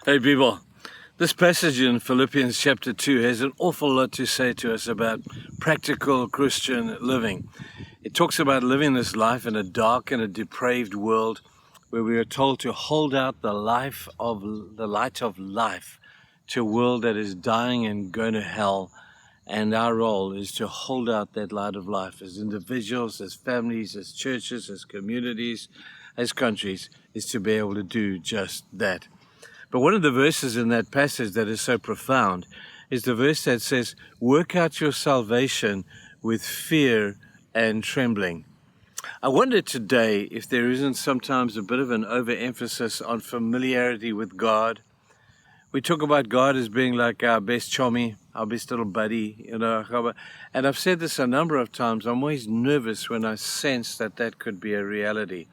Hey people, this passage in Philippians chapter 2 has an awful lot to say to us about practical Christian living. It talks about living this life in a dark and a depraved world where we are told to hold out the light of life to a world that is dying and going to hell. And our role is to hold out that light of life as individuals, as families, as churches, as communities, as countries, is to be able to do just that. But one of the verses in that passage that is so profound is the verse that says, work out your salvation with fear and trembling. I wonder today if there isn't sometimes a bit of an overemphasis on familiarity with God. We talk about God as being like our best chummy, our best little buddy, and I've said this a number of times. I'm always nervous when I sense that that could be a reality.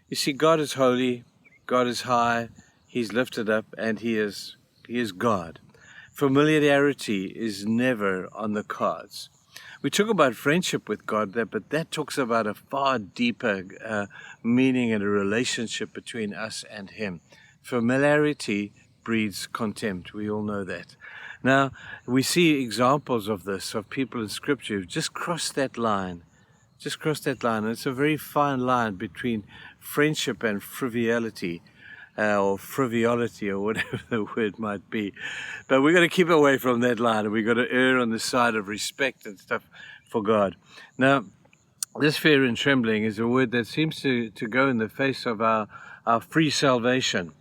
You see, God is holy, God is high, He's lifted up, and He is God. Familiarity is never on the cards. We talk about friendship with God, but that talks about a far deeper meaning and a relationship between us and Him. Familiarity breeds contempt. We all know that. Now, we see examples of this, of people in Scripture who've just crossed that line. And it's a very fine line between friendship and frivolity. Or frivolity, or whatever the word might be. But we've got to keep away from that line, and we've got to err on the side of respect and stuff for God. Now, this fear and trembling is a word that seems to go in the face of our free salvation.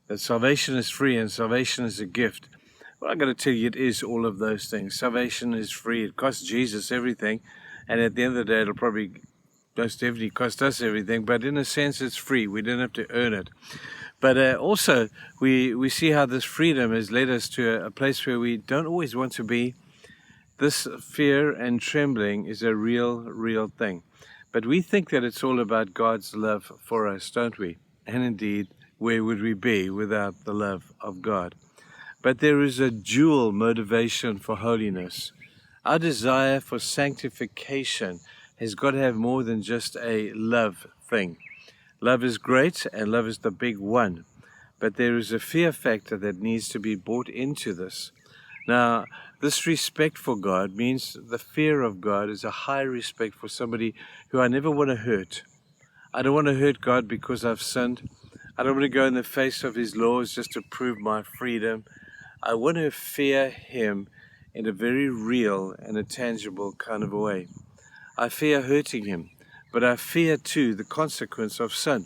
That salvation is free and salvation is a gift. Well, I've got to tell you, it is all of those things. Salvation is free. It costs Jesus everything, and at the end of the day, it'll probably most definitely cost us everything, but in a sense, it's free. We don't have to earn it. But also, we see how this freedom has led us to a place where we don't always want to be. This fear and trembling is a real thing. But we think that it's all about God's love for us, don't we? And indeed, where would we be without the love of God? But there is a dual motivation for holiness. Our desire for sanctification has got to have more than just a love thing. Love is great, and love is the big one. But there is a fear factor that needs to be brought into this. Now, this respect for God means the fear of God is a high respect for somebody who I never want to hurt. I don't want to hurt God because I've sinned. I don't want to go in the face of His laws just to prove my freedom. I want to fear Him in a very real and a tangible kind of a way. I fear hurting Him. But I fear, too, the consequence of sin.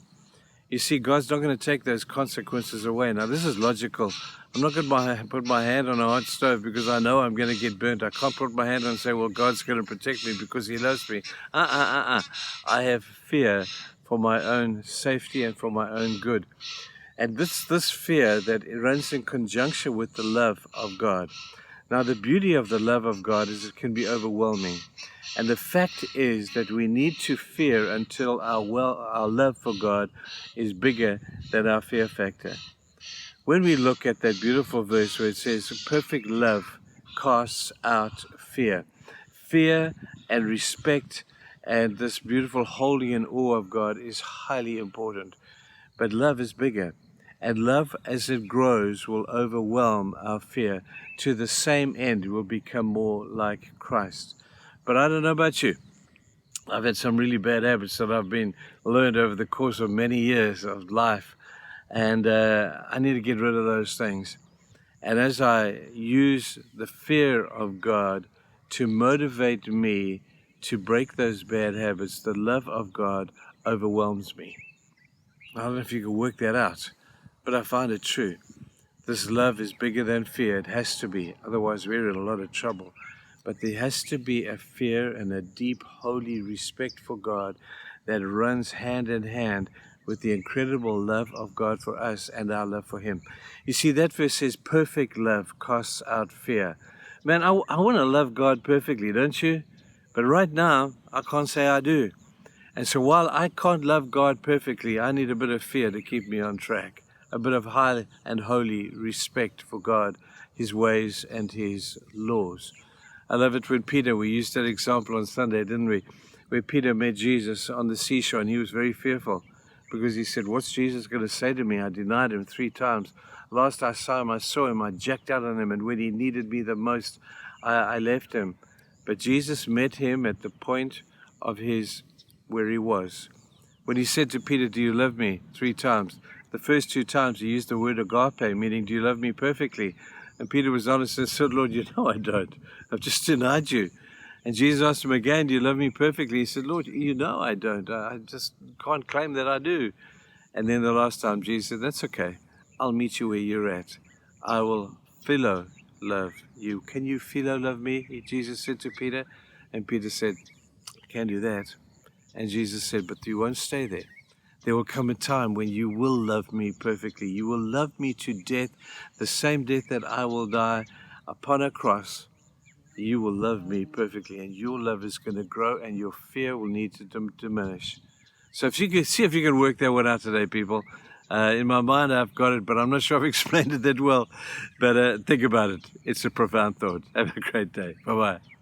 You see, God's not going to take those consequences away. Now, this is logical. I'm not going to put my hand on a hot stove because I know I'm going to get burnt. I can't put my hand on and say, well, God's going to protect me because He loves me. I have fear for my own safety and for my own good. And this fear that runs in conjunction with the love of God. Now, the beauty of the love of God is it can be overwhelming. And the fact is that we need to fear until our love for God is bigger than our fear factor. When we look at that beautiful verse where it says, perfect love casts out fear. Fear and respect and this beautiful holding in awe of God is highly important. But love is bigger. And love, as it grows, will overwhelm our fear. To the same end, we will become more like Christ. But I don't know about you. I've had some really bad habits that I've been learned over the course of many years of life. And I need to get rid of those things. And as I use the fear of God to motivate me to break those bad habits, the love of God overwhelms me. I don't know if you can work that out, but I find it true. This love is bigger than fear. It has to be. Otherwise, we're in a lot of trouble. But there has to be a fear and a deep, holy respect for God that runs hand in hand with the incredible love of God for us and our love for Him. You see, that verse says, perfect love casts out fear. Man, I want to love God perfectly, don't you? But right now, I can't say I do. And so while I can't love God perfectly, I need a bit of fear to keep me on track. A bit of high and holy respect for God, His ways and His laws. I love it when Peter, we used that example on Sunday, didn't we? Where Peter met Jesus on the seashore and he was very fearful. because he said, what's Jesus going to say to me? I denied him 3 times. Last I saw him, I jacked out on him, and when he needed me the most, I left him. But Jesus met him at the point of where he was. When he said to Peter, do you love me? 3 times. The first 2 times he used the word agape, meaning, do you love me perfectly? And Peter was honest and said, Lord, you know I don't. I've just denied you. And Jesus asked him again, do you love me perfectly? He said, Lord, you know I don't. I just can't claim that I do. And then the last time Jesus said, that's okay. I'll meet you where you're at. I will philo love you. Can you philo love me? Jesus said to Peter. And Peter said, I can't do that. And Jesus said, but you won't stay there. There will come a time when you will love me perfectly. You will love me to death, the same death that I will die upon a cross. You will love me perfectly, and your love is going to grow, and your fear will need to diminish. So if you can see if you can work that one out today, people. In my mind, I've got it, but I'm not sure I've explained it that well. But think about it. It's a profound thought. Have a great day. Bye-bye.